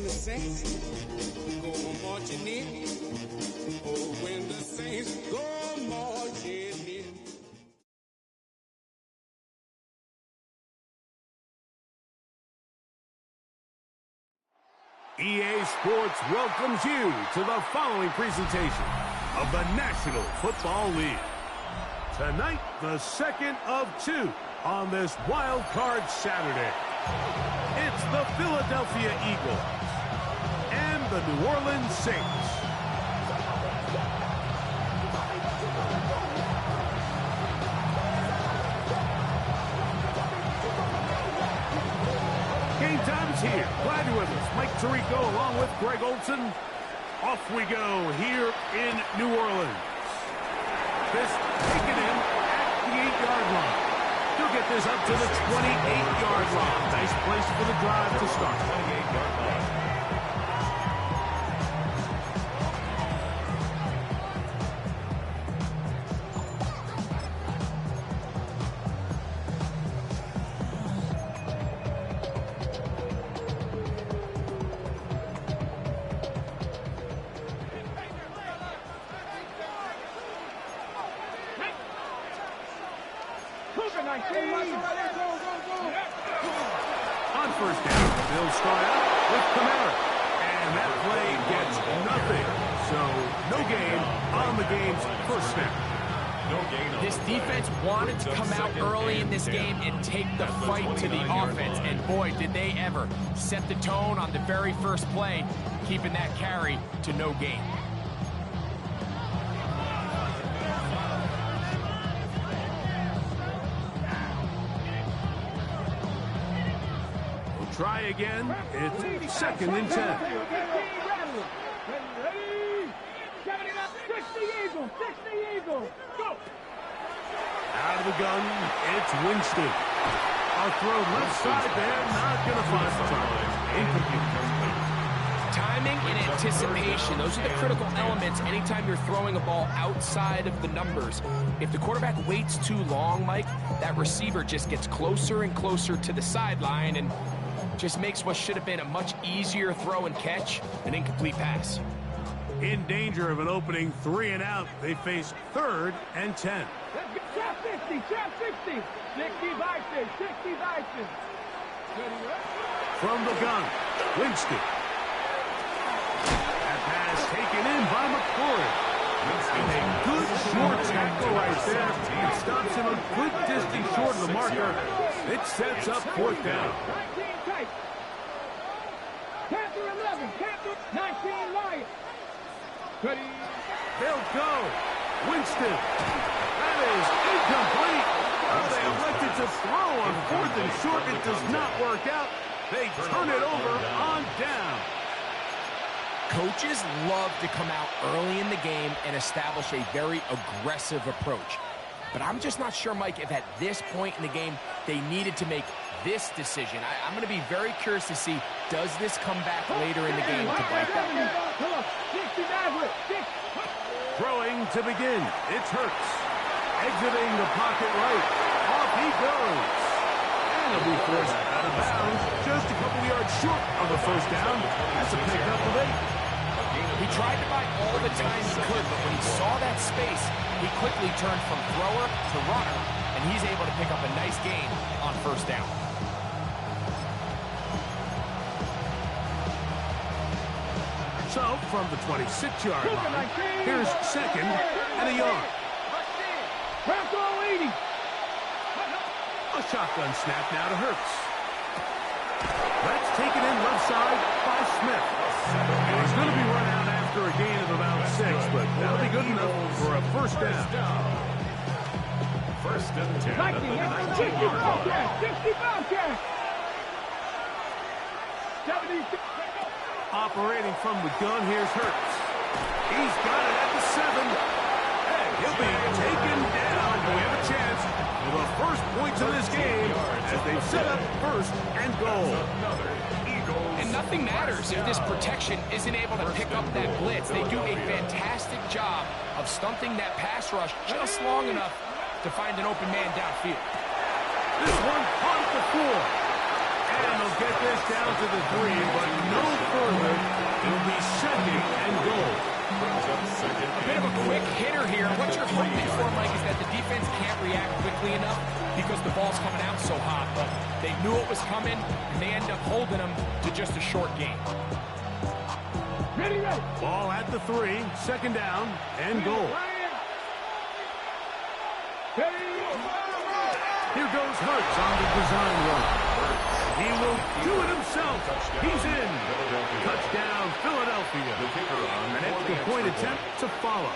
when the saints go marching in. Oh, when the saints go marching in. EA Sports welcomes you to the following presentation of the National Football League. Tonight, the second of two on this Wild Card Saturday. It's the Philadelphia Eagles and the New Orleans Saints. Game time is here. Glad you're with us. Mike Tirico along with Greg Olson. Off we go here in New Orleans. This taken in at the 8-yard line. He'll get this up to the 28-yard line. Nice place for the drive to start. 28-yard line. On first down, they'll start out with Kamara. And that play gets nothing. So, no gain on the game's first snap. This defense wanted to come out early in this game and take the fight to the offense. And boy, did they ever set the tone on the very first play, keeping that carry to no gain. Try again. It's second and 10. Out of the gun, it's Winston. A throw left side there, not going to find the time. Incomplete. Timing and anticipation, those are the critical elements anytime you're throwing a ball outside of the numbers. If the quarterback waits too long, Mike, that receiver just gets closer and closer to the sideline and just makes what should have been a much easier throw and catch an incomplete pass. In danger of an opening 3 and out, they face third and 10. Trap 50, trap 50. 60 Bison, 60 Bison. From the gun, Winston. That pass taken in by McCoy. A good short tackle right there. It stops him a good distance short of the marker. It sets up fourth down. 19 tight. Panther 11, Panther 19 Lions. Ready. They'll go. Winston. That is incomplete. Oh, they elected to throw on fourth and short. It does not work out. They turn it over on down. Coaches love to come out early in the game and establish a very aggressive approach. But I'm just not sure, Mike, if at this point in the game they needed to make this decision. I'm going to be very curious to see, does this come back later in the game to bite them? Throwing to begin. It's Hurts. Exiting the pocket right. Off he goes. And he'll be forced out of bounds just a couple yards short of the first down. That's a pickup of 8. He tried to buy all the time he could, but when he saw that space, he quickly turned from thrower to runner, and he's able to pick up a nice gain on first down. So, from the 26-yard line, here's second and a yard. A shotgun snap now to Hurts. That's taken in left side by Smith. And he's going to be run out after a gain of about 6, but that'll be good enough for a first down. First and 10. 70. Operating from the gun, here's Hurts. He's got it at the 7. And he'll be taken down. We have a chance for the first points of this game as they've set up first and goal. And nothing matters if this protection isn't able to pick up that blitz. They do a fantastic job of stunting that pass rush just long enough to find an open man downfield. This one caught at the 4. And they'll get this down to the 3, but no further. It'll be second and goal. A bit of a quick hitter here. What you're hoping for, Mike, is that the defense can't react quickly enough because the ball's coming out so hot. But they knew it was coming, and they end up holding them to just a short game. Ready, ready. Ball at the 3, second down and goal. Here goes Hurts on the design run. He will do it himself. He's in. Touchdown, Philadelphia. An extra point attempt to follow.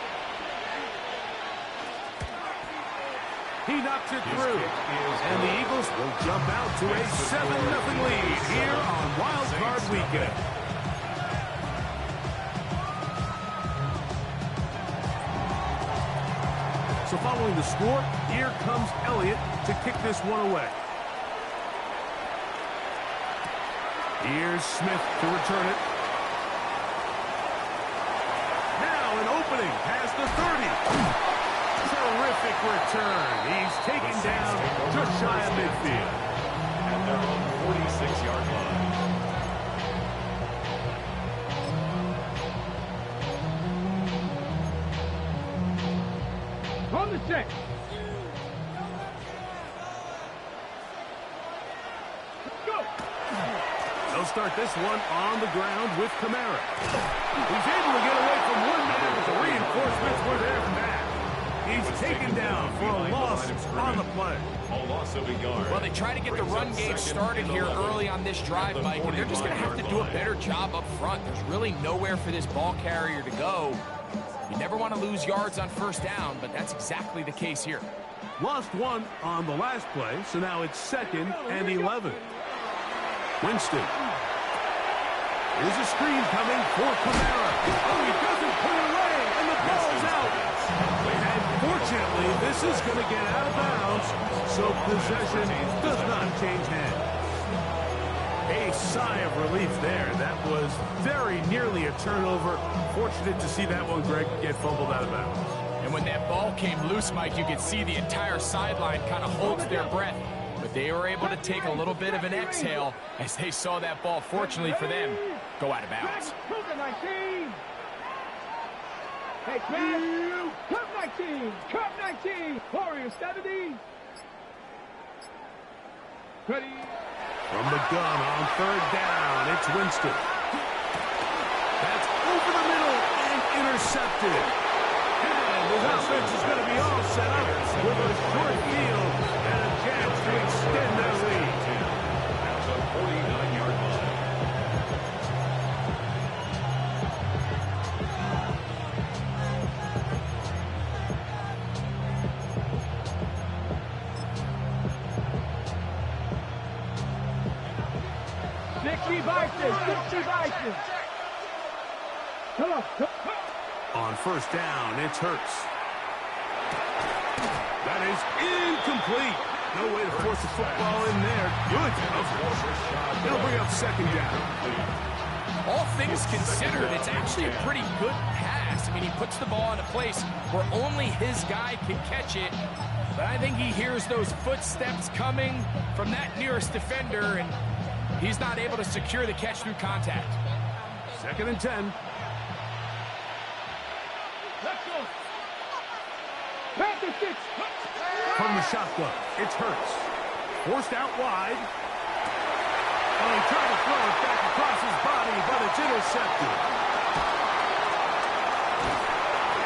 He knocks it through. And the Eagles will jump out to a 7-0 lead here on Wild Card Weekend. So following the score, here comes Elliott to kick this one away. Here's Smith to return it. Now an opening past the 30. Terrific return. He's taken down just shy of midfield. At their own 46-yard line. On the check. Go. They'll start this one on the ground with Kamara. He's able to get away from one man, but the reinforcements were there from that. He's taken down for a loss on the play. A loss of a yard. Well, they try to get the run game started here early on this drive, Mike, and they're just going to have to do a better job up front. There's really nowhere for this ball carrier to go. You never want to lose yards on first down, but that's exactly the case here. Lost one on the last play, so now it's 2nd and 11. Winston. Here's a screen coming for Kamara. Oh, he doesn't put it away, and the ball's out. And fortunately, this is going to get out of bounds, so possession does not change hands. A sigh of relief there. That was very nearly a turnover. Fortunate to see that one, Greg, get fumbled out of bounds. And when that ball came loose, Mike, you could see the entire sideline kind of holds their breath. But they were able to take a little bit of an exhale as they saw that ball, fortunately for them, go out of bounds. Hey, pass. Cup 19. Cup 19. Warriors 70. Ready. From the gun on 3rd down, it's Winston. That's over the middle and intercepted. And his offense is going to be all set up with a short field and a chance to extend their lead. That's a 49-yard line. On 1st down, it's Hurts. That is incomplete. No way to force the football in there. Good. They'll bring up 2nd down. All things considered, it's actually a pretty good pass. I mean, he puts the ball in a place where only his guy can catch it. But I think he hears those footsteps coming from that nearest defender, and he's not able to secure the catch through contact. 2nd and 10. Let's go. Pass the 6. From the shotgun, it's Hurts. Forced out wide. Oh, he tried to throw it back across his body, but it's intercepted.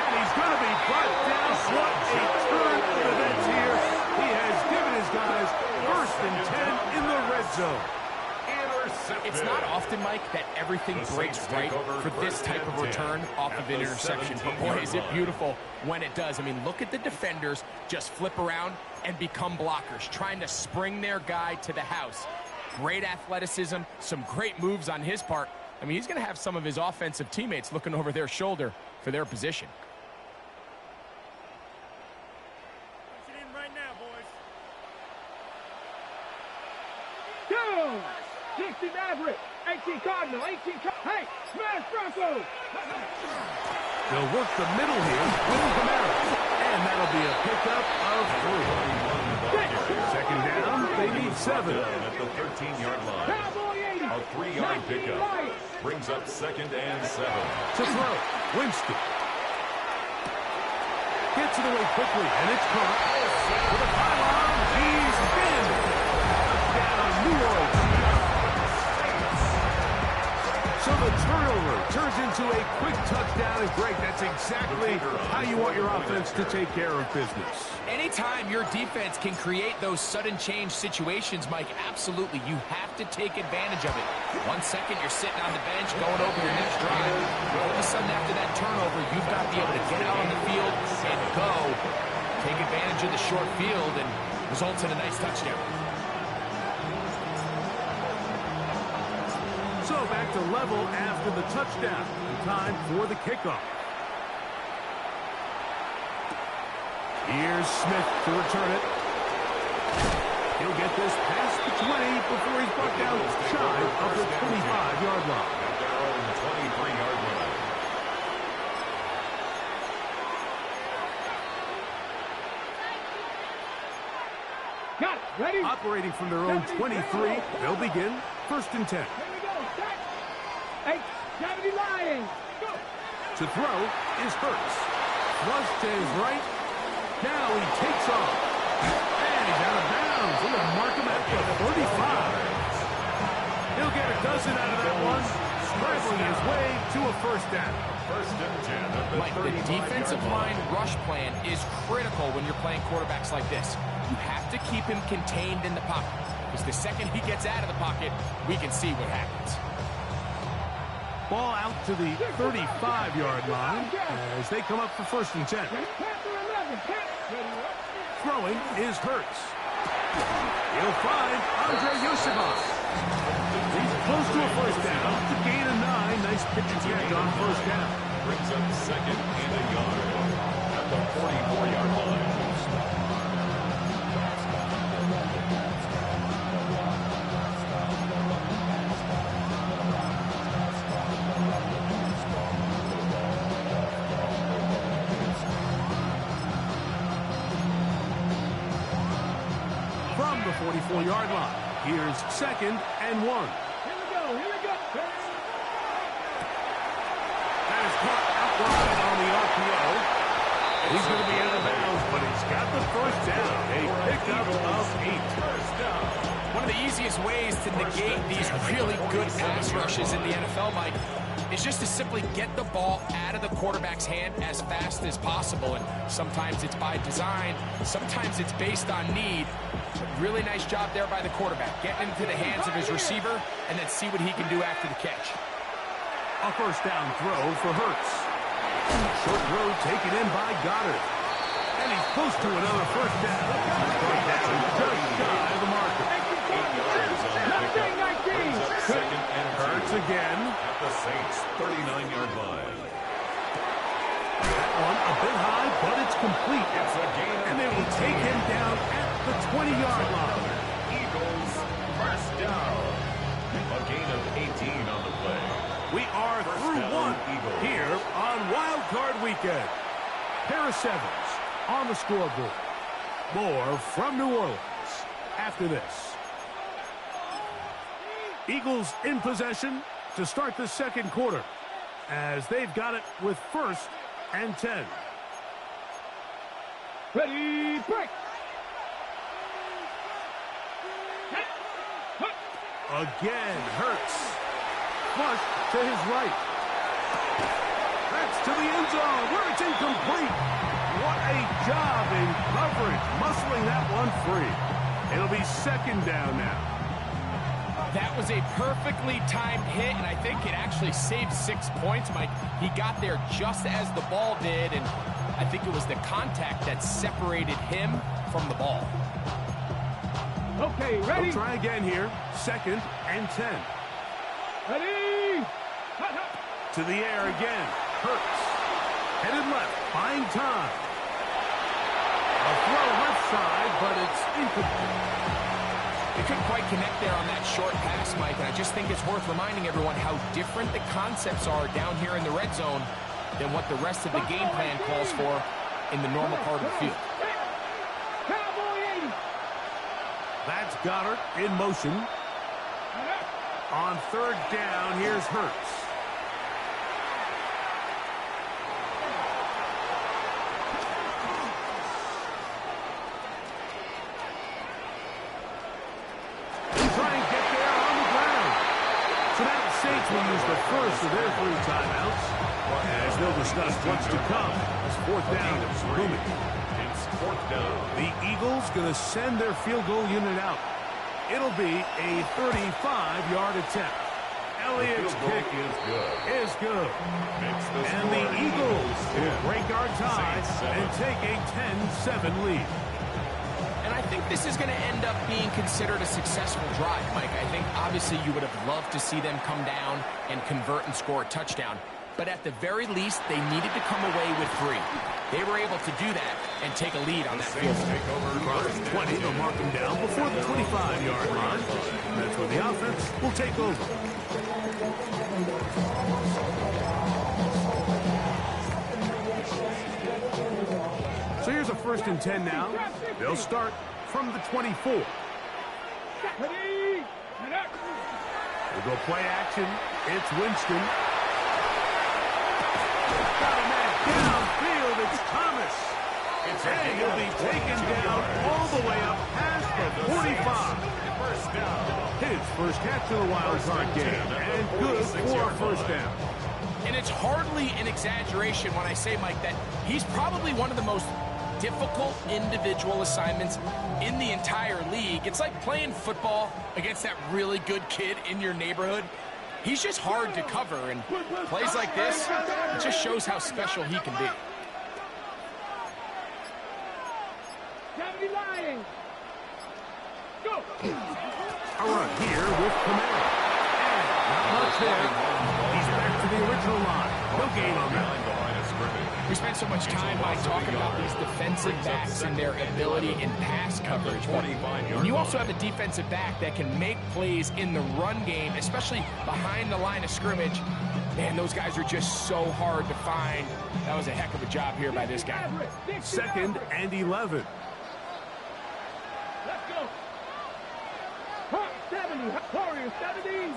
And he's going to be brought down. What a turn of events here. He has given his guys 1st and 10 in the red zone. It's not often, Mike, that everything breaks right for this type of return off of an interception. But boy, is it beautiful when it does. I mean, look at the defenders just flip around and become blockers, trying to spring their guy to the house. Great athleticism, some great moves on his part. I mean, he's going to have some of his offensive teammates looking over their shoulder for their position. Go! 60 Maverick, 18 Cardinal, 18 Hey, smash Bronco! They'll work the middle here with Kamara. And And that'll be a pickup of 3. Second down, they need 7. At the 13-yard line. A 3-yard pickup brings up 2nd and 7. To throw, Winston. Gets it away quickly, and it's caught. For the pylon, he's in. Touchdown, New Orleans. So the turnover turns into a quick touchdown, and Greg, that's exactly how you want your offense to take care of business. Anytime your defense can create those sudden change situations, Mike, absolutely, you have to take advantage of it. 1 second, you're sitting on the bench going over your next drive. All of a sudden, after that turnover, you've got to be able to get out on the field and go. Take advantage of the short field and results in a nice touchdown. So back to level after the touchdown. Time for the kickoff. Here's Smith to return it. He'll get this past the 20 before he's brought down shy of the 25-yard line. At their own 23-yard line. Got it. Ready? Operating from their own 23, they'll begin 1st and 10. Here we go. Set. 8, 70 Lions. Go. To throw is Hurts. Flush to his right. Now he takes off. And he's out of bounds. We're going to mark him at the 35. He'll get a dozen out of that one. Scrambling his way to a 1st down. 1st and 10 at the Mike, the defensive line rush plan is critical when you're playing quarterbacks like this. You have to keep him contained in the pocket, because the second he gets out of the pocket, we can see what happens. Ball out to the 35-yard line as they come up for 1st and 10. Throwing is Hurts. He'll find Andre Yosibov. He's close to a 1st down. To gain a 9. Nice pitch catch on 1st down. brings up 2nd and a yard at the 44-yard line. From the 44-yard line, here's 2nd and 1. Here we go, here we go. That is caught outside on the RPO. He's going to be out of bounds, but he's got the 1st down. A pickup of 8. One of the easiest ways to negate these really good pass rushes in the NFL, Mike, is just to simply get the ball out of the quarterback's hand as fast as possible. And sometimes it's by design, sometimes it's based on need. But really nice job there by the quarterback, getting into the hands of his receiver and then see what he can do after the catch. A 1st down throw for Hurts. Short throw taken in by Goddard. And he's close to another 1st down. Brought down just shy of the marker. 8 yards on the pickup. Brings up 2nd and 2. Hurts again. At the Saints' 39-yard line. That one a bit high, but it's complete. It's a gain. And they will take him down at the 20-yard line. Eagles 1st down. A gain of 18 on the play. We are through one here on Wildcard Weekend. Pair of 7s on the scoreboard. More from New Orleans after this. Eagles in possession to start the 2nd quarter as they've got it with 1st and 10. Ready, break. Again, Hurts. Flush to his right. That's to the end zone where it's incomplete. What a job in coverage, muscling that one free. It'll be 2nd down now. That was a perfectly timed hit, and I think it actually saved 6 points, Mike. He got there just as the ball did, and I think it was the contact that separated him from the ball. Okay, ready? They'll try again here. 2nd and 10. Ready? To the air again. Hurts. Headed left. Buying time. A throw left side, but it's incomplete. They couldn't quite connect there on that short pass, Mike, and I just think it's worth reminding everyone how different the concepts are down here in the red zone than what the rest of the game plan calls for in the normal part of the field. Cowboy 80. That's Goddard in motion. On third down, here's Hurts. Try and get there on the ground. So now the Saints will use the first of their 3 timeouts. As they'll discuss what's to come. It's fourth down and booming. It's fourth down. The Eagles going to send their field goal unit out. It'll be a 35-yard attempt. Elliott's kick is good. And the Eagles will break our tie and take a 10-7 lead. And I think this is going to end up being considered a successful drive, Mike. I think obviously you would have loved to see them come down and convert and score a touchdown. But at the very least, they needed to come away with 3. They were able to do that and take a lead on that field. Across 20, they'll mark them down before the 25-yard line. That's where the offense will take over. So here's a 1st and 10 now. They'll start from the 24. We'll go play action. It's Winston. Got a man downfield. It's Thomas. And he'll be taken down all the way up past the 45. His first catch of the wild card game. And good for a first down. And it's hardly an exaggeration when I say, Mike, that he's probably one of the most difficult individual assignments in the entire league. It's like playing football against that really good kid in your neighborhood. He's just hard to cover, and plays like this, it just shows how special he can be. Go. A run here with Kamara. And not much there. He's back to the original line. No gain on that. We spent so much time, Mike, talking about these defensive backs and their ability in pass coverage. And you also have a defensive back that can make plays in the run game, especially behind the line of scrimmage. Man, those guys are just so hard to find. That was a heck of a job here by this guy. 2nd and 11. Let's go. 70. Warriors 70.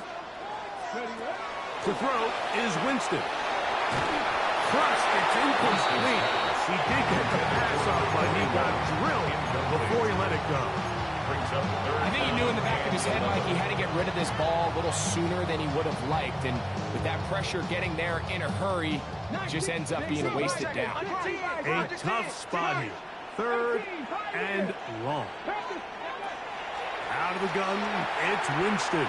To throw is Winston. Cross, it's incomplete. He did get the pass off, but he got drilled before he let it go. I think he knew in the back of his head, Mike, he had to get rid of this ball a little sooner than he would have liked. And with that pressure getting there in a hurry, it just ends up being a wasted down. A tough spot here. 3rd and long. Out of the gun, it's Winston.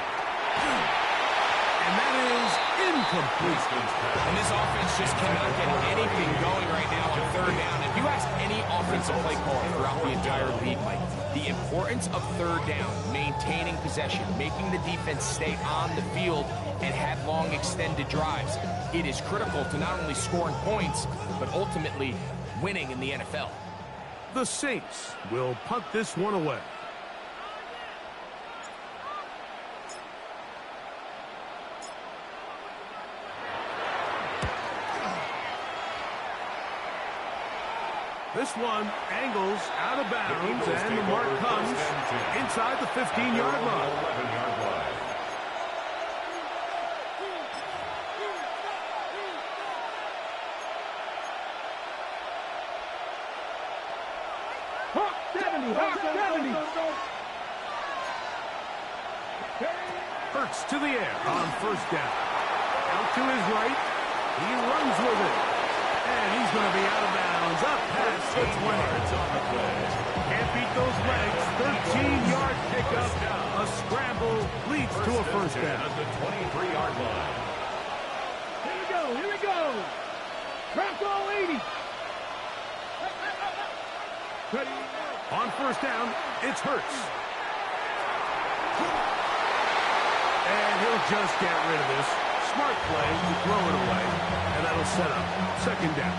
And that is incomplete. And this offense just cannot get anything going right now on 3rd down. If you ask any offensive play caller throughout the entire league, Mike, the importance of 3rd down, maintaining possession, making the defense stay on the field, and have long extended drives, it is critical to not only scoring points, but ultimately winning in the NFL. The Saints will punt this one away. This one angles out of bounds, and the mark comes inside the 15-yard line. Hurts to the air on 1st down. Out to his right. He runs with it. And he's going to be out of bounds. Up past the 20. Can't beat those legs. 13-yard pickup. A scramble leads to a first down. At the 23-yard line. Here we go. Bronco 80. On 1st down, it's Hurts. And he'll just get rid of this. Smart play to throw it away. And that'll set up 2nd down.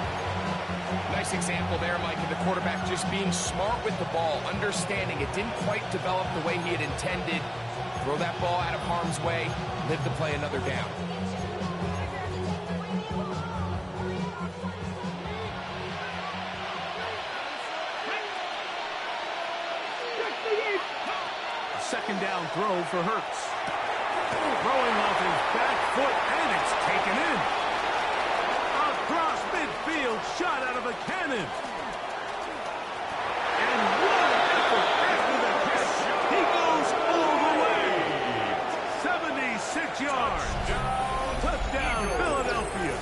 Nice example there, Mike, of the quarterback just being smart with the ball, understanding it didn't quite develop the way he had intended. Throw that ball out of harm's way, live to play another down. second down throw for Hurts. Throwing off his back foot, and it's taken in. Across midfield, shot out of a cannon. And what an effort after the catch. He goes all the way. 76 yards. Touchdown, Philadelphia.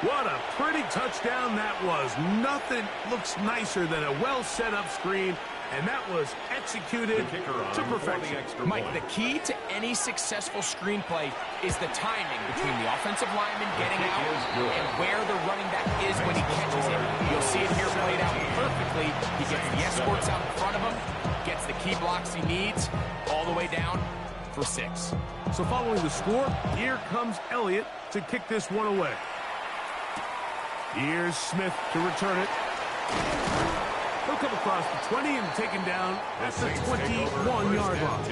What a pretty touchdown that was. Nothing looks nicer than a well-set-up screen, and that was executed to perfection. Mike, the key to any successful screenplay is the timing between the offensive lineman getting out and where the running back is when he catches it. You'll see it here played out perfectly. He gets the escorts out in front of him, gets the key blocks he needs, all the way down for 6. So following the score, here comes Elliott to kick this one away. Here's Smith to return it. He'll come across the 20 and taken down at the 21-yard line.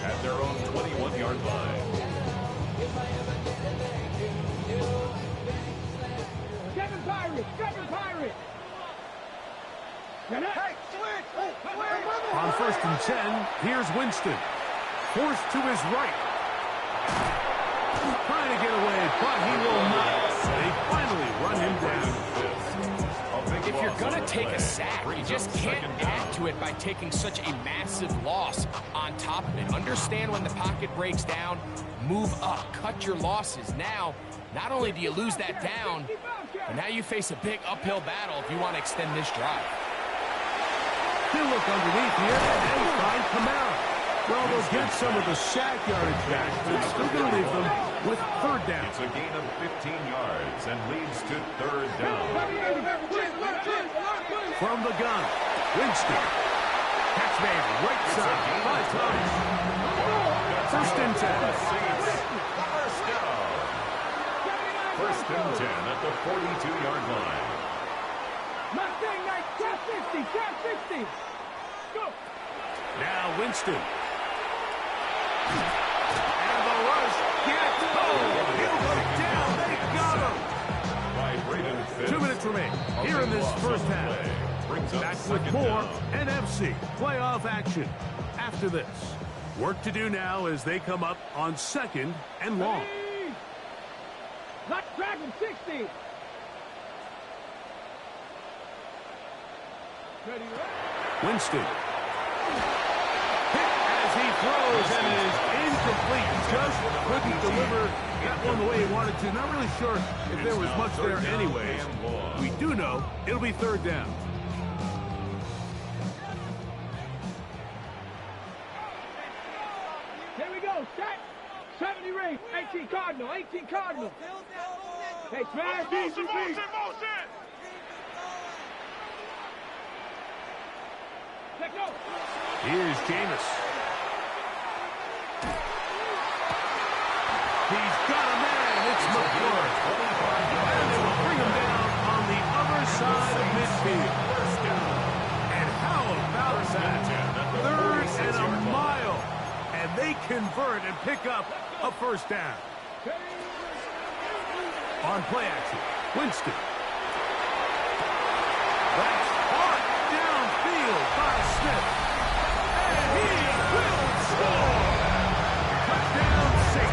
At their own 21-yard line. Kevin Pirate! Kevin Pirate! Hey, switch! On 1st and 10, here's Winston. Forced to his right. Trying to get away, but he will not. They finally run him down. If you're going to take a sack, you just can't add to it by taking such a massive loss on top of it. Understand when the pocket breaks down, move up, cut your losses. Now, not only do you lose that down, but now you face a big uphill battle if you want to extend this drive. He'll look underneath here and find Kamara. Well, they'll get some of the sack yardage back, but it's still going to leave them with 3rd down. It's a gain of 15 yards and leads to 3rd down. From the gun, Winston. Catch made right side by Thomas. 1st and 10. First down. 1st and 10 at the 42-yard line. Mustang Knight, cap 60, cap 60. Go. Now Winston. And the rush gets home. He'll go down. They got him. 2 minutes remain here in this first half. Back with more NFC playoff action after this. Work to do now as they come up on 2nd and long. Let's Dragon 60. Winston. Hit as he throws, and it is incomplete. Just couldn't deliver that one the way he wanted to. Not really sure if there was much there anyways. We do know it'll be 3rd down. Here we go. Set. 70 ring. 18 Cardinal. 18 Cardinal. Hey, smash. Motion. Let's go. Here's Jameis. He's got a man. It's McCord. And they will bring him down on the other side of midfield. And how about that? 3rd and a mile. And they convert and pick up a 1st down. On play action, Winston. That's hard downfield by Smith. And he will score. Touchdown 6.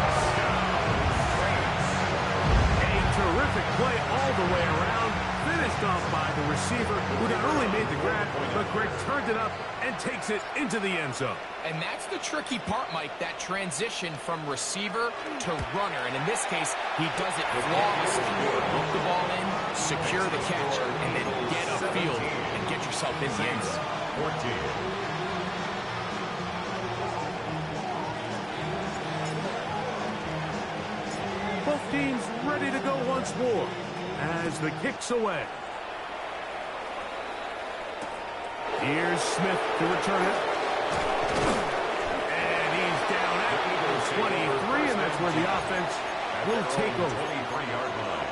A terrific play all the way around. Finished off by the receiver, who not only made the grab, but Greg turned it up and takes it into the end zone. And that's the tricky part, Mike, that transition from receiver to runner. And in this case, he does it flawlessly. Hook the ball in, secure the catch, and then get upfield and get yourself in the end zone. 14. Both teams ready to go once more as the kick's away. Here's Smith to return it. And he's down at the 23, and that's where the offense will take over. 23-yard line.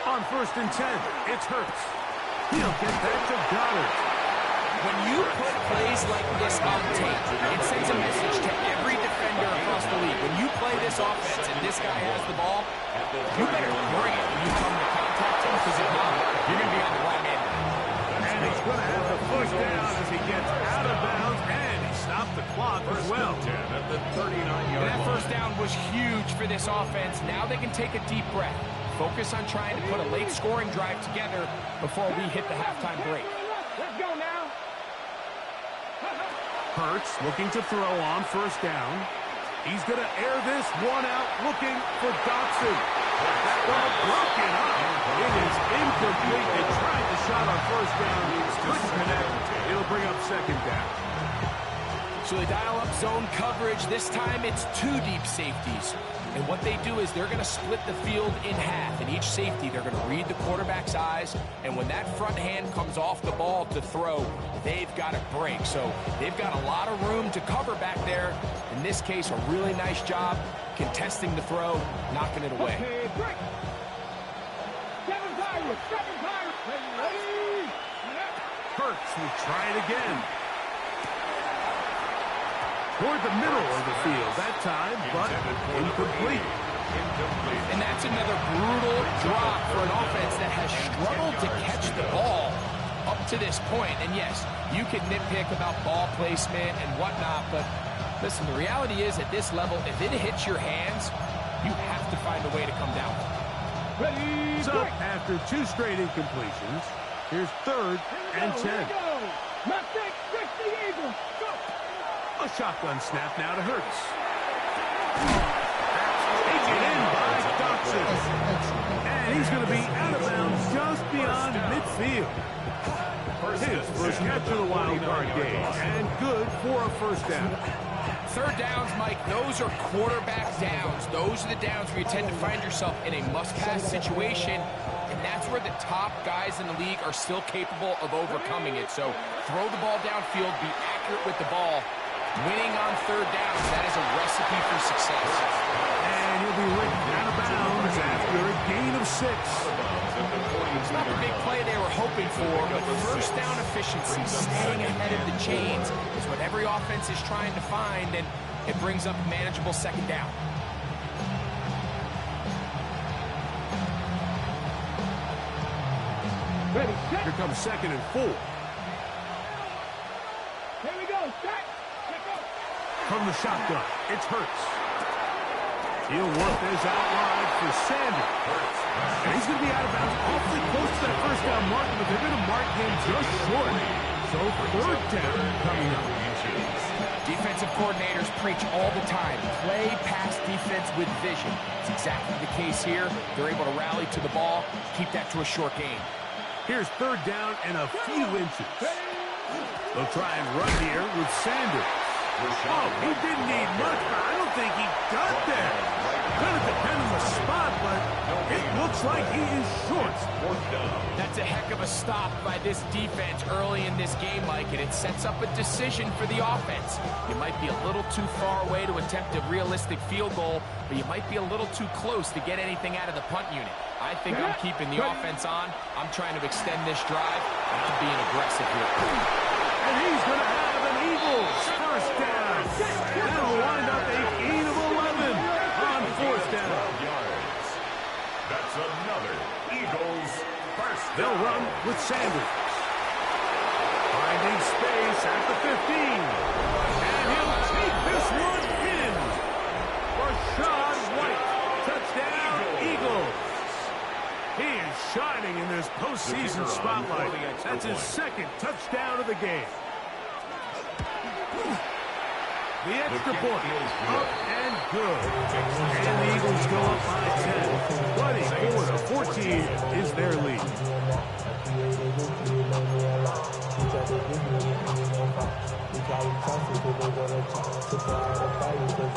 On 1st and 10, it's Hurts. He'll get that to Goddard. When you put plays like this on tape, it sends a message to every defender across the league. When you play this offense and this guy has the ball, you better bring it when you come to contact him, because if not, you're going to be on the wrong end. And he's going to have the first down as he gets out of bounds, and he stopped the clock as well. At the 39-yard That line. first down was huge for this offense. Now they can take a deep breath. Focus on trying to put a late scoring drive together before we hit the halftime break. Let's go now. Hurts looking to throw on 1st down. He's going to air this one out, looking for Dotson. That ball broken up. It is incomplete. They tried the shot on 1st down. Couldn't connect. It'll bring up 2nd down. So they dial up zone coverage. This time it's 2 deep safeties. And what they do is they're going to split the field in half. In each safety, they're going to read the quarterback's eyes. And when that front hand comes off the ball to throw, they've got to break. So they've got a lot of room to cover back there. In this case, a really nice job contesting the throw, knocking it away. Okay, break. 7 Pirates. Ready. Hurts will try it again. Toward the middle of the field that time, but incomplete. And that's another brutal drop for an offense that has struggled to catch the ball up to this point. And yes, you can nitpick about ball placement and whatnot, but listen, the reality is at this level, if it hits your hands, you have to find a way to come down. Ready. So after 2 straight incompletions, here's 3rd and 10. Mistake, fix the Eagles. Go. A shotgun snap now to Hurts. Taken in by Dotson. And he's going to be out of bounds just beyond midfield. His first catch of the wild card game. And good for a 1st down. 3rd downs, Mike, those are quarterback downs. Those are the downs where you tend to find yourself in a must-pass situation, and that's where the top guys in the league are still capable of overcoming it. So throw the ball downfield, be accurate with the ball. Winning on 3rd downs, that is a recipe for success. And he'll be ripped out of bounds after a gain of 6. It's not the big play they were hoping for, but 1st down efficiency, staying ahead of the chains, is what every offense is trying to find, and it brings up a manageable 2nd down. Ready, set. Here comes 2nd and 4. Here we go. Set. Let go. From the shotgun, it's Hurts. He'll work this out wide for Sanders. And he's going to be out of bounds awfully close to that 1st down mark, but they're going to mark him just short. So 3rd down coming up. Defensive coordinators preach all the time, play pass defense with vision. It's exactly the case here. They're able to rally to the ball, keep that to a short game. Here's 3rd down and a few inches. They'll try and run here with Sanders. Oh, he didn't need much, but I don't think he got there. Gonna depend on the spot, but it looks like he is short. That's a heck of a stop by this defense early in this game, Mike, and it sets up a decision for the offense. You might be a little too far away to attempt a realistic field goal, but you might be a little too close to get anything out of the punt unit. I think I'm keeping the offense on. I'm trying to extend this drive, and I'm being aggressive here. And he's going to have an Eagles 1st down. That'll wind up a gain of 11 on 4th down. That's another Eagles 1st down. They'll run with Sanders. Finding space at the 15. And he'll take this one in. Rashad White. Touchdown, Eagles. He is shining in this postseason spotlight. That's his 2nd touchdown of the game. The extra point, up and good. And the Eagles go up by 10. 24-14 is their lead.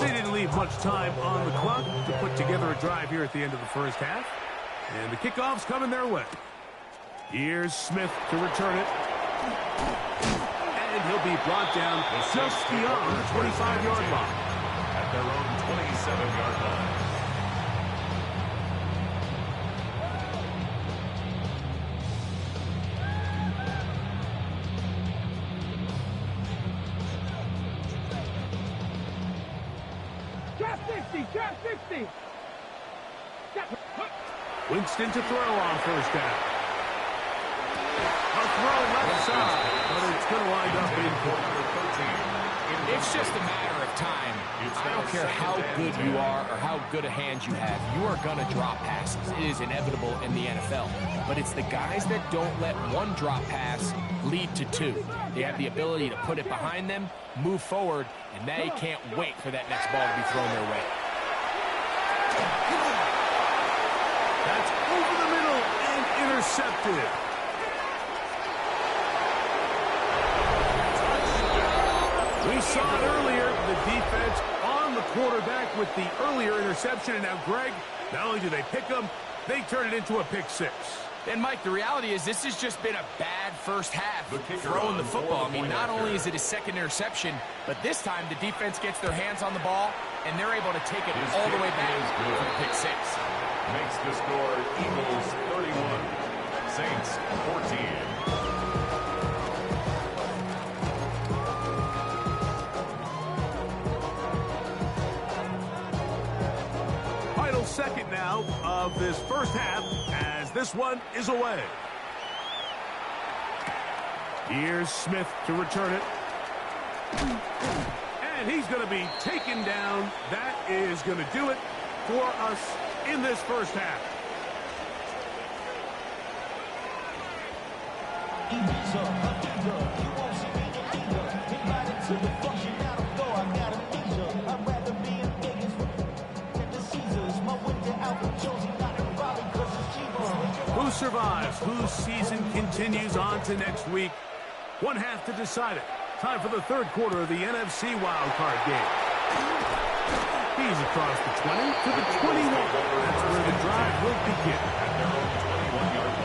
They didn't leave much time on the clock to put together a drive here at the end of the 1st half. And the kickoff's coming their way. Here's Smith to return it. And he'll be brought down just beyond the 25-yard line. At their own 27-yard line. Trap 60, trap 60. Winston to throw on first down. A throw left side, but it's going to wind up incomplete. It's just a matter of time. I don't care how good you are or how good a hand you have. You are going to drop passes. It is inevitable in the NFL. But it's the guys that don't let one drop pass lead to two. They have the ability to put it behind them, move forward, and they can't wait for that next ball to be thrown their way. That's over the middle and intercepted. We saw it earlier, the defense on the quarterback with the earlier interception. And now, Greg, not only do they pick him, they turn it into a pick six. And, Mike, the reality is this has just been a bad first half throwing the football. I mean, not only is it his second interception, but this time the defense gets their hands on the ball, and they're able to take it all the way back for the pick six. Makes the score Eagles 31, Saints 14. Second now of this first half as this one is away. Here's Smith to return it. And he's going to be taken down. That is going to do it for us in this first half. Who survives? Whose season continues on to next week? One half to decide it. Time for the third quarter of the NFC Wildcard game. He's across the 20 to the 21. That's where the drive will begin. At their own 21-yard line.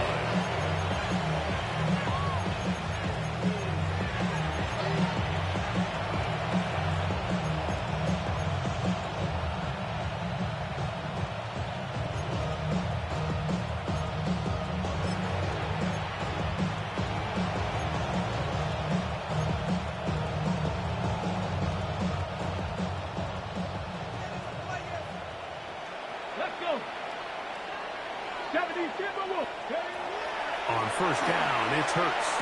On first down, it's Hurts.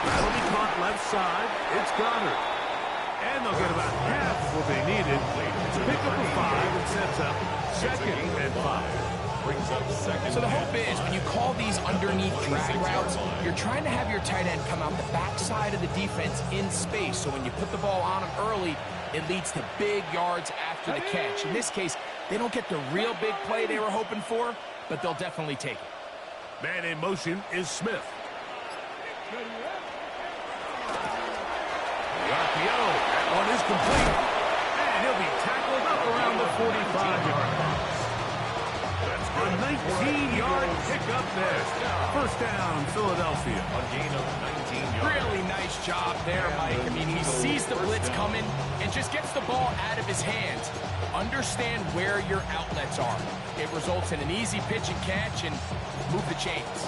That'll be caught left side. It's Goddard. And they'll get about half of what they needed. It's a pickup of 5 and sets up second and 5. Brings up second. So the hope is when you call these underneath drag routes, you're trying to have your tight end come out the backside of the defense in space. So when you put the ball on him early, it leads to big yards after the catch. In this case, they don't get the real big play they were hoping for, but they'll definitely take it. Man in motion is Smith. RPO. That one is complete. And he'll be tackled up around the 45-yard line. That's a 19-yard pickup there. First down, Philadelphia. A gain of 19 yards. Really nice job there, Mike. I mean, he sees the blitz coming and just gets the ball out of his hands. Understand where your outlets are. It results in an easy pitch and catch and move the chains.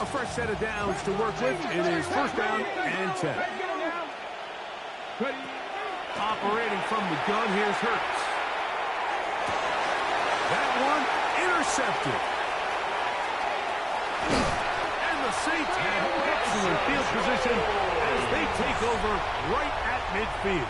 A fresh set of downs to work with. It is first down and 10. Operating from the gun, here's Hurts. That one intercepted. And the Saints have excellent field position as they take over right at midfield.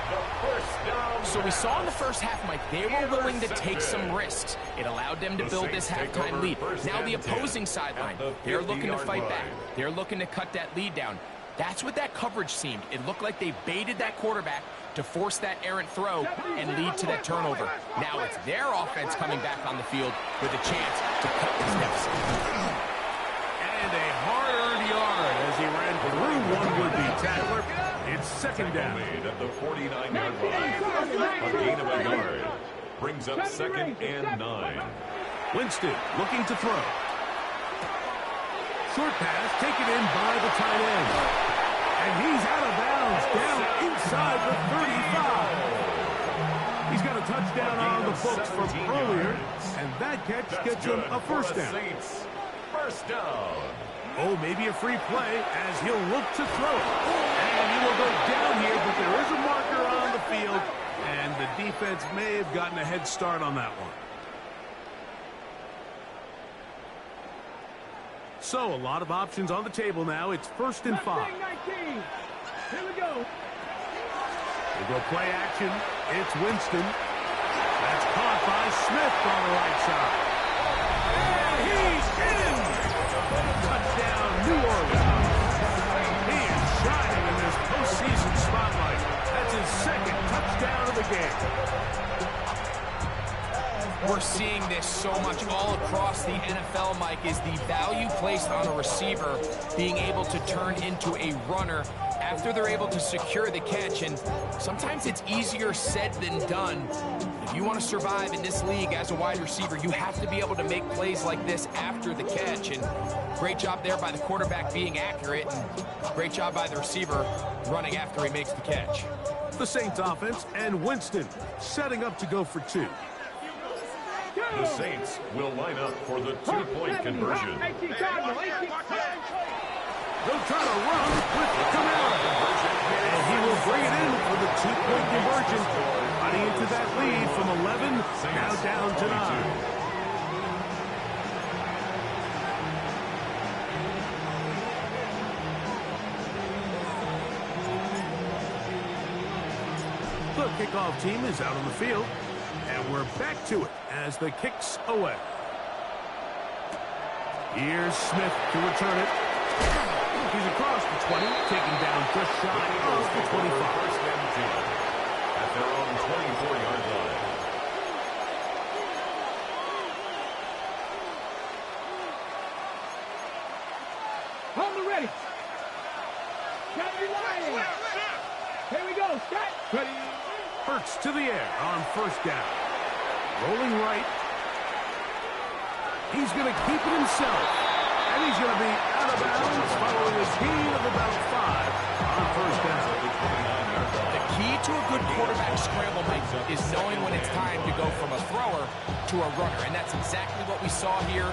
So we saw in the first half, Mike, they were willing to take some risks. It allowed them to build this halftime lead. Now the opposing sideline, they're looking to fight back. They're looking to cut that lead down. That's what that coverage seemed. It looked like they baited that quarterback to force that errant throw and lead to that turnover. Now it's their offense coming back on the field with a chance to cut this deficit. And a hard-earned yard as he ran through one would-be tackler. It's second down. Made at the 49-yard line. A gain of a yard. Brings up second and 9. Winston looking to throw. Short pass taken in by the tight end. And he's out of bounds down inside the 35. He's got a touchdown on the books from earlier. And that catch gets him a first down. First down. Oh, maybe a free play as he'll look to throw it. And he will go down here, but there is a marker on the field. And the defense may have gotten a head start on that one. So, a lot of options on the table now. It's 1st and 5. Here we go. We'll go play action. It's Winston. That's caught by Smith on the right side. And he's in! Touchdown, New Orleans. He is shining in this postseason spotlight. That's his 2nd touchdown of the game. We're seeing this so much all across the NFL, Mike, is the value placed on a receiver being able to turn into a runner after they're able to secure the catch. And sometimes it's easier said than done. If you want to survive in this league as a wide receiver, you have to be able to make plays like this after the catch. And great job there by the quarterback being accurate, and great job by the receiver running after he makes the catch. The Saints offense, and Winston setting up to go for 2. The Saints will line up for the 2-point conversion. They'll try to run with Camara. And he will bring it in for the 2-point conversion. Cutting into that lead from 11, now down to 9. The kickoff team is out on the field. And we're back to it as the kick's away. Here's Smith to return it. He's across the 20, taken down just shy of the 25. First and 10 at their own 24-yard line. Hold it ready. Gotta be lying. Here we go. Scott. Ready. Hurts to the air on 1st down. Rolling right. He's going to keep it himself. And he's going to be out of bounds following a gain of about 5 on 1st down. The key to a good quarterback scramble, Mike, is knowing when it's time to go from a thrower to a runner. And that's exactly what we saw here.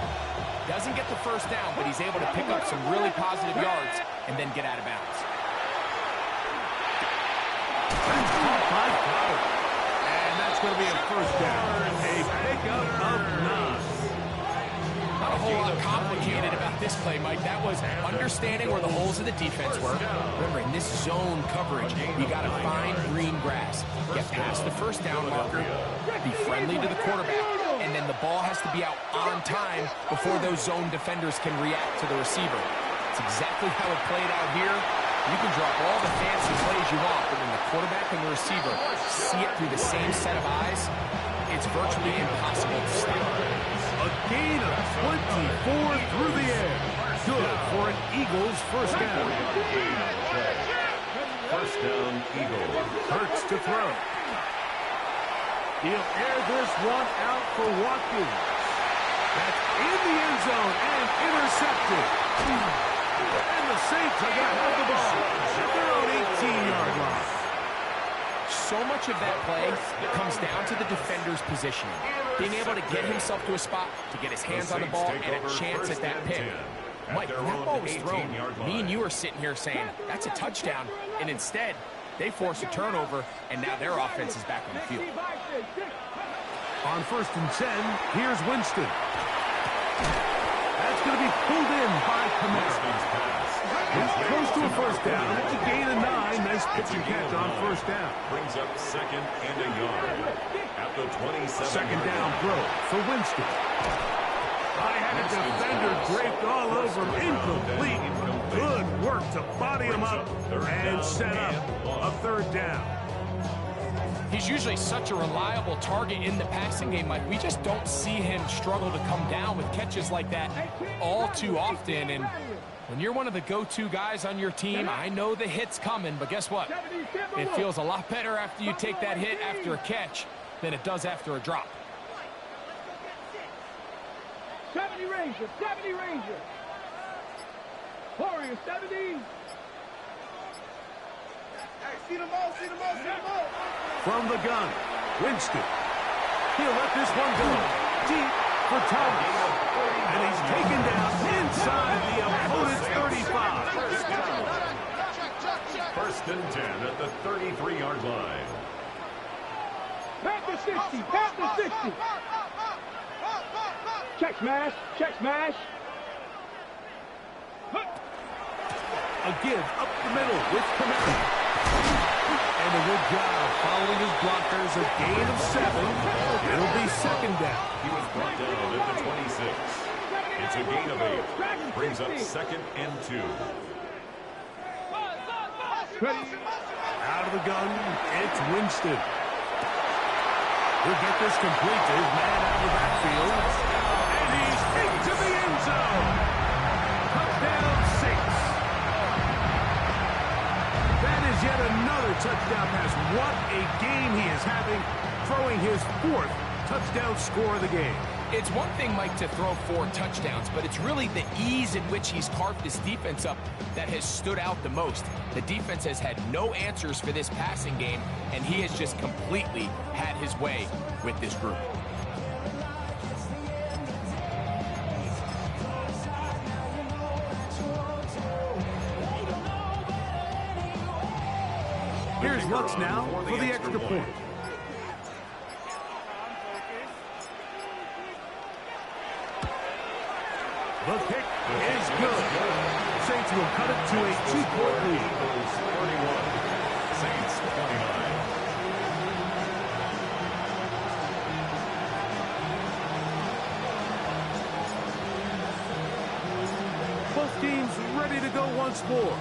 Doesn't get the 1st down, but he's able to pick up some really positive yards and then get out of bounds. And that's going to be a 1st down. A pickup of 9. Not a whole lot complicated about this play, Mike. That was understanding where the holes of the defense were. Remember, in this zone coverage, you got to find green grass. Get past the 1st down marker, be friendly to the quarterback, and then the ball has to be out on time before those zone defenders can react to the receiver. It's exactly how it played out here. You can drop all the fancy plays you want, but when the quarterback and the receiver see it through the same set of eyes, it's virtually impossible to stop. A gain of 24 through the air. Good for an Eagles 1st down. 1st down, Eagles. Hurts to throw. He'll air this one out for Watkins. That's in the end zone and intercepted. And the Saints are going to have the ball at their own 18-yard line. So much of that play comes down to the defender's positioning. Being able to get himself to a spot, to get his hands on the ball, and a chance at that pick. Mike, when that ball was thrown, me and you are sitting here saying, that's a touchdown. And instead, they force a turnover, and now their offense is back on the field. On 1st and 10, here's Winston. That's going to be pulled in by Camara. He's close to a 1st down. It's a gain of 9. Nice pitch and catch on 1st down. Brings up 2nd and a yard at the 27. 2nd down throw for Winston. I had a defender draped all over him. Incomplete. Good work to body him up and set up a 3rd down. He's usually such a reliable target in the passing game, Mike. We just don't see him struggle to come down with catches like that all too often. And when you're one of the go-to guys on your team, I know the hit's coming, but guess what? It feels a lot better after you take that hit after a catch than it does after a drop. 70 Ranger, 70 Ranger. Warrior, 70. Hey, see the ball, see the ball, see the ball. From the gun, Winston. He'll let this one go deep for Thomas. And he's taken down inside the opponent's 35. 1st and 10 at the 33-yard line. Panther 60. Panther 60. Check smash. Check smash. A give up the middle with Camaro. And a good job following his blockers. A gain of 7. It'll be second down. He was brought down at the 26. It's a gain of 8. Brings up second and 2. Out of the gun, it's Winston. He'll get this complete to his man out of the backfield. And he's into the end zone. Touchdown 6. That is yet another touchdown pass. What a game he is having, throwing his 4th touchdown score of the game. It's one thing, Mike, to throw 4 touchdowns, but it's really the ease in which he's carved this defense up that has stood out the most. The defense has had no answers for this passing game, and he has just completely had his way with this group. Here's Lutz now for the extra point. The kick is good. Saints will cut it to a 2-point lead. 31. Saints 29. Both teams ready to go once more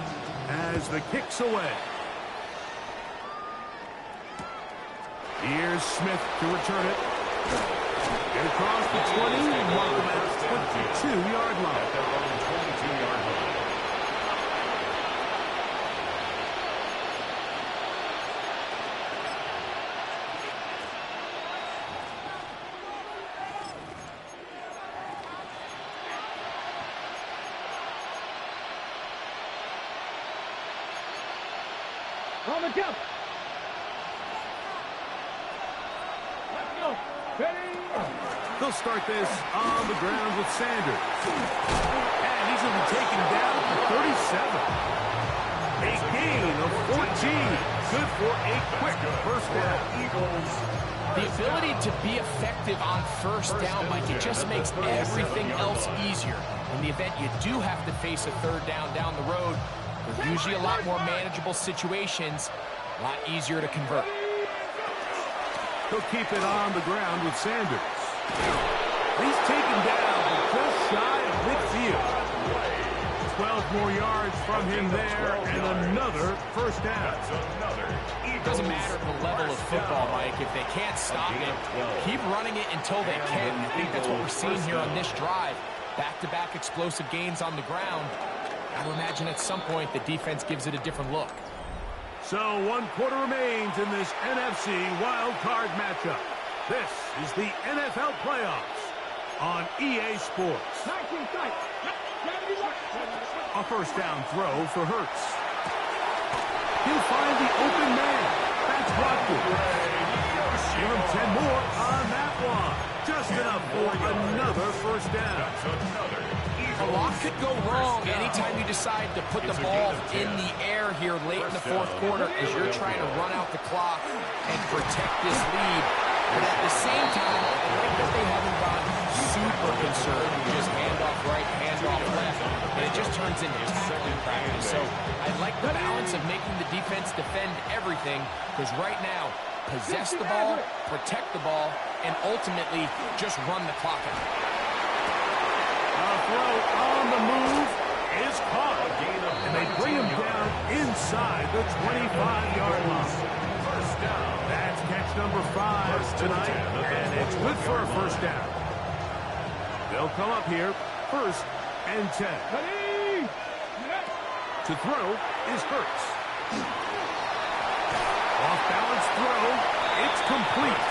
as the kick's away. Here's Smith to return it. Get across the 20, and welcome out to the 2-yard line. At their own 22-yard line. On the jump. Let's go. Ready. They'll start this on the ground with Sanders. And he's going to be taken down to 37. A gain of 14. Good for a quick first down. Eagles. The ability to be effective on first down, Mike, it just makes everything else easier. In the event you do have to face a third down the road, there's usually a lot more manageable situations, a lot easier to convert. He'll keep it on the ground with Sanders. He's taken down just shy of midfield. 12 more yards from him there, and another first down. It doesn't matter the level of football, Mike. If they can't stop it, keep running it until they can. I think that's what we're seeing here on this drive. Back-to-back explosive gains on the ground. I would imagine at some point the defense gives it a different look. So 1 quarter remains in this NFC Wildcard matchup. This is the NFL playoffs on EA Sports. 19 sight. A first down throw for Hurts. He'll find the open man. That's Watkins. Give him 10 more on that one. Just enough for another first down. A lot could go wrong anytime you decide to put the ball in the air here late in the 4th quarter as you're trying to run out the clock and protect this lead. But at the same time, I like that they haven't gotten super concerned. You just hand off right, hand off left, and it just turns into tackling practice. So I like the balance of making the defense defend everything, because right now, possess the ball, protect the ball, and ultimately just run the clock out. A throw on the move is caught. And they bring him down inside the 25-yard line. First down. That's catch number 5 tonight, and it's good for a first down. They'll come up here, 1st and 10. To throw is Hurts. Off-balance throw. It's complete.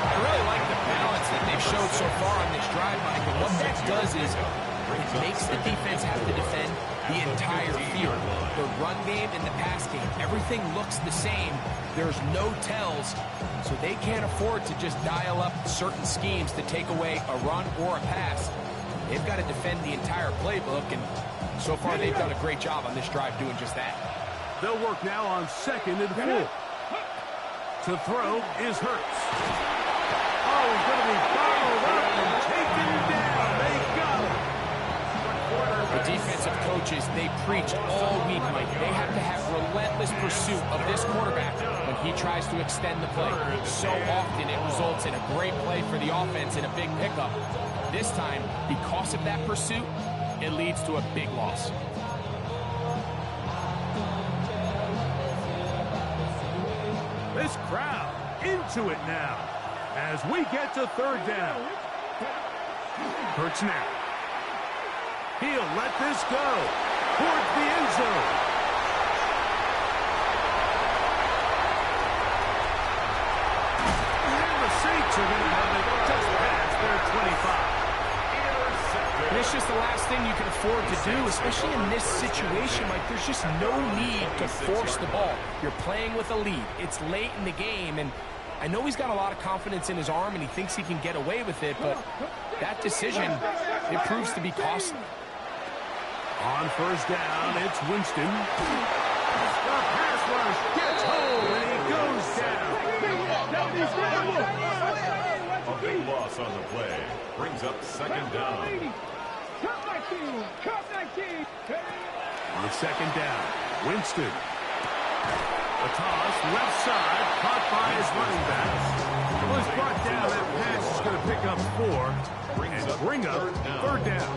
I really like the balance that they've showed so far on this drive, Mike. And what that does is it makes the defense have to defend the entire field. The run game and the pass game, everything looks the same. There's no tells, so they can't afford to just dial up certain schemes to take away a run or a pass. They've got to defend the entire playbook, and so far they've done a great job on this drive doing just that. They'll work now on 2nd and 4. To throw is Hurts. Oh, he's going to be followed up and taken down. They got him. The defensive coaches, they preach all week, Mike. They have to have relentless pursuit of this quarterback when he tries to extend the play. So often it results in a great play for the offense and a big pickup. This time, because of that pursuit, it leads to a big loss. This crowd into it now as we get to third down. Hurts now. He'll let this go towards the end zone. And the Saints are going to have it just past their 25. And it's just the last thing you can afford to do, especially in this situation. Like, there's just no need to force the ball. You're playing with a lead. It's late in the game, and I know he's got a lot of confidence in his arm, and he thinks he can get away with it, but that decision, it proves to be costly. On first down, it's Winston. The pass rush gets home, and he goes down. A big loss on the play. Brings up second down. On second down, Winston. A toss, left side, caught by his running back. Was brought down. That pass is going to pick up 4 and bring up third down.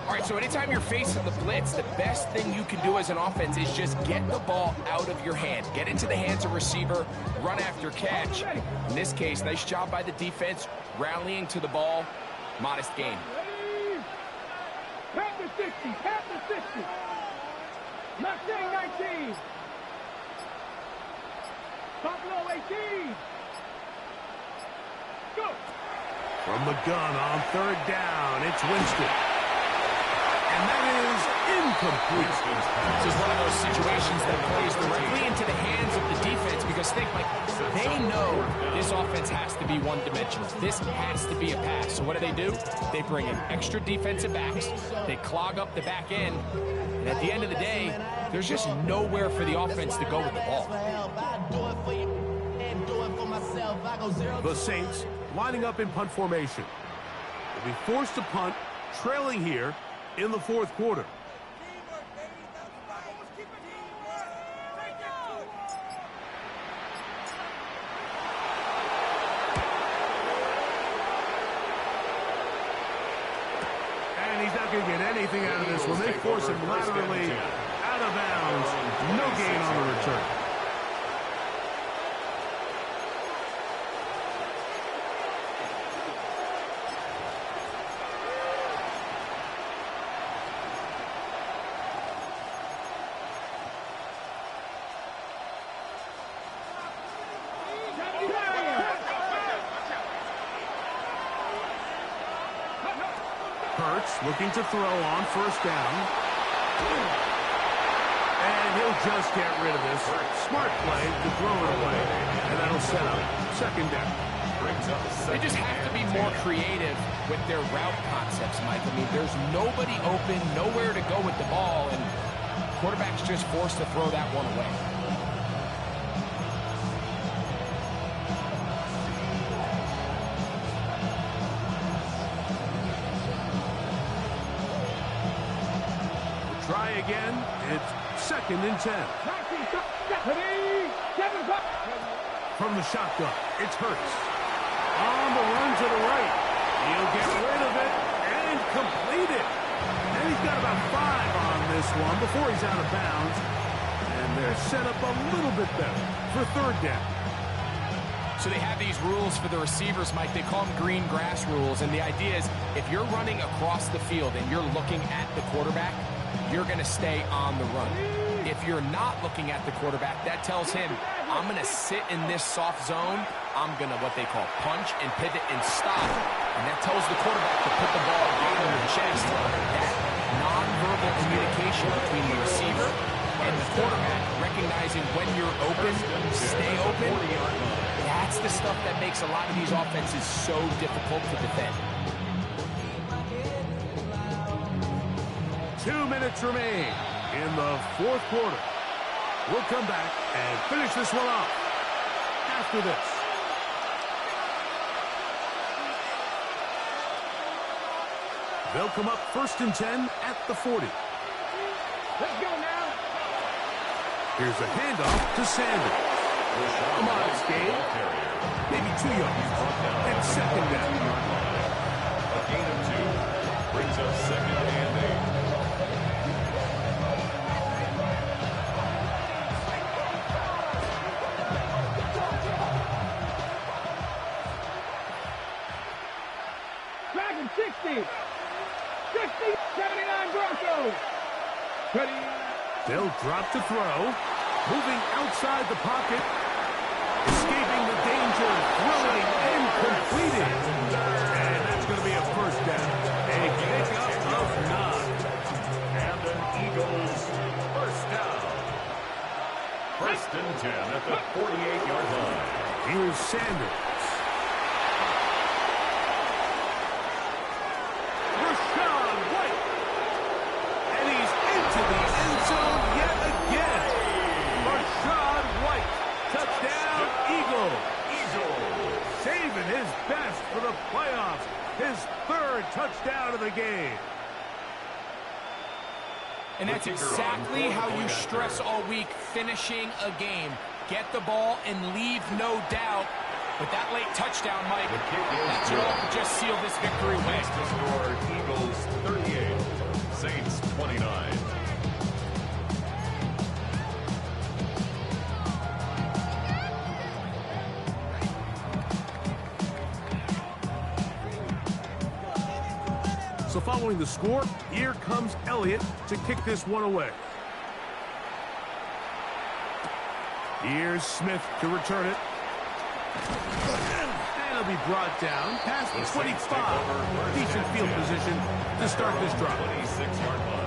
All right, so anytime you're facing the blitz, the best thing you can do as an offense is just get the ball out of your hand. Get into the hands of receiver, run after catch. In this case, nice job by the defense, rallying to the ball. Modest gain. Pat the 60, pat the 60. Mustang 19. Buffalo 18. Go. From the gun on third down, it's Winston. And that is incomplete. This is one of those situations that plays directly into the hands of the defense because think, like, they know this offense has to be one-dimensional. This has to be a pass. So what do? They bring in extra defensive backs. They clog up the back end. And at the end of the day, there's just nowhere for the offense to go with the ball. The Saints lining up in punt formation. They'll be forced to punt, trailing here in the fourth quarter. And he's not going to get anything out of this one. They force him laterally out of bounds. No gain on the return. Looking to throw on first down. And he'll just get rid of this. Smart play to throw it away. And that'll set up second down. They just have to be more creative with their route concepts, Mike. I mean, there's nobody open, nowhere to go with the ball, and quarterback's just forced to throw that one away. Try again. It's second and 10. From the shotgun, it's Hurts. On the run to the right. He'll get rid of it and complete it. And he's got about 5 on this one before he's out of bounds. And they're set up a little bit better for third down. So they have these rules for the receivers, Mike. They call them green grass rules. And the idea is if you're running across the field and you're looking at the quarterback, you're going to stay on the run. If you're not looking at the quarterback, that tells him, I'm going to sit in this soft zone. I'm going to, what they call, punch and pivot and stop. And that tells the quarterback to put the ball on your chest. That nonverbal communication between the receiver and the quarterback, recognizing when you're open, stay open, that's the stuff that makes a lot of these offenses so difficult to defend. 2 minutes remain in the fourth quarter. We'll come back and finish this one off after this. They'll come up 1st and 10 at the 40. Let's go now. Here's a handoff to Sanders. Come on, Skate. Maybe 2 yards. And 2nd down. A gain of 2 brings up 2nd and 8. Dragon 60. 60, 79 Broncos. Ready. They'll drop to throw. Moving outside the pocket. Escaping the danger. Throwing and completing. And that's going to be a 1st down. A pickup of 9. And an Eagles 1st down. 1st and 10 at the 48-yard line. Here's Sanders. His best for the playoffs. His 3rd touchdown of the game. And that's exactly how you stress all week, finishing a game. Get the ball and leave no doubt. With that late touchdown, Mike, that should all just seal this victory win. To score, Eagles 38, Saints 29. So following the score, here comes Elliott to kick this one away. Here's Smith to return it. And it'll be brought down past the 25. Decent field position to start this drive. 26-yard line.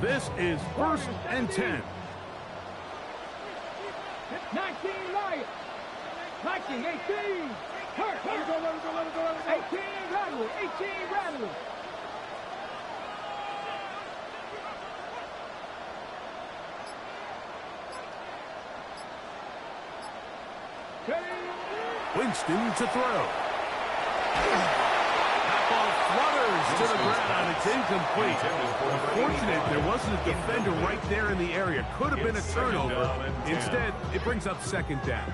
This is 1st and 10. 19 Lions. 19, 18. Hurt. Let it go. 18 Rattler. 18 Rattler. Winston to throw. That ball flutters to the ground. It's incomplete. Unfortunate there wasn't a defender right there in the area. Could have been a turnover. Instead, it brings up 2nd down.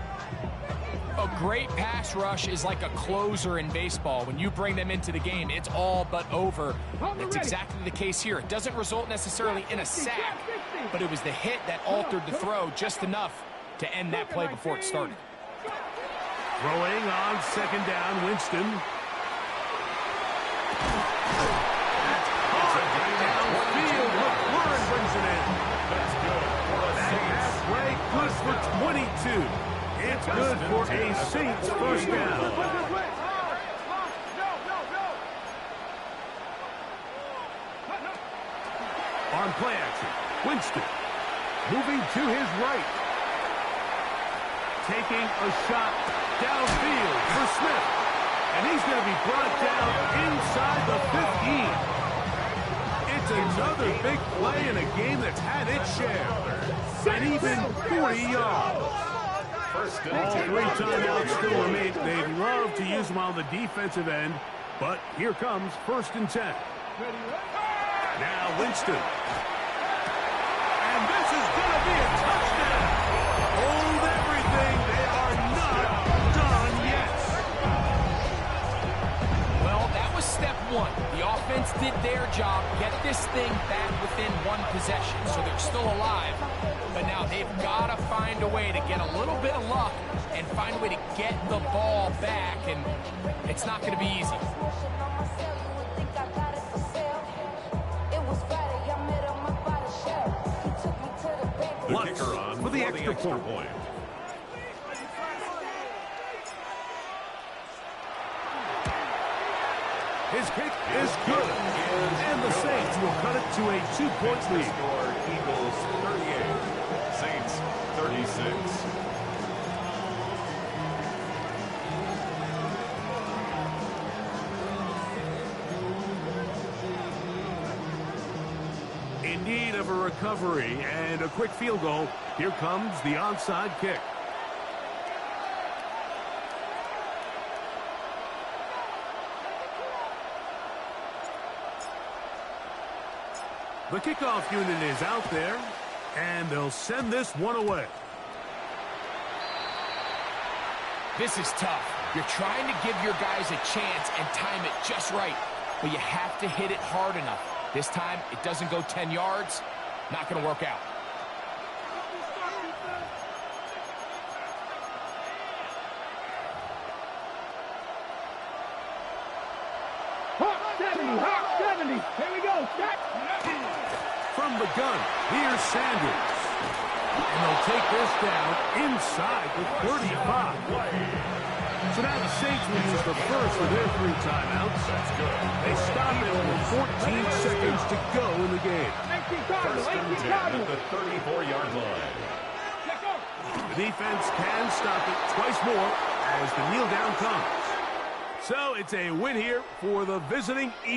A great pass rush is like a closer in baseball. When you bring them into the game, it's all but over. It's exactly the case here. It doesn't result necessarily in a sack, but it was the hit that altered the throw just enough to end that play before it started. Throwing on 2nd down, Winston. That's caught downfield. McLaurin brings it in. That's good. That play good for 22. It's good for a Saints 1st down. On play action, Winston moving to his right. Taking a shot downfield for Smith. And he's going to be brought down inside the 15. It's another big play in a game that's had its share. And even 40 yards. All 3 timeouts still remain. They'd love to use them on the defensive end. But here comes 1st and 10. Now Winston. And this is going to be a touchdown. Hold everything. They are not done yet. Well, that was step 1. The offense did their job, get this thing back within 1 possession, so they're still alive. But now they've got to find a way to get a little bit of luck and find a way to get the ball back, and it's not going to be easy. The kicker on for the extra point. His kick is good, and the Saints will cut it to a 2-point lead. Eagles 38, Saints 36. need of a recovery and a quick field goal. Here comes the onside kick. The kickoff unit is out there, and they'll send this one away. This is tough. You're trying to give your guys a chance and time it just right, but you have to hit it hard enough. This time, it doesn't go 10 yards. Not going to work out. Hawk 70, Hawk 70. Here we go. Shot. From the gun, here's Sanders. And they'll take this down inside the 35. So now the Saints will use the first of their 3 timeouts. That's good. They stop it with 14 seconds to go in the game. 18 First and 10 Cardinals. at the 34-yard line. The defense can stop it twice more as the kneel down comes. So it's a win here for the visiting Eagles.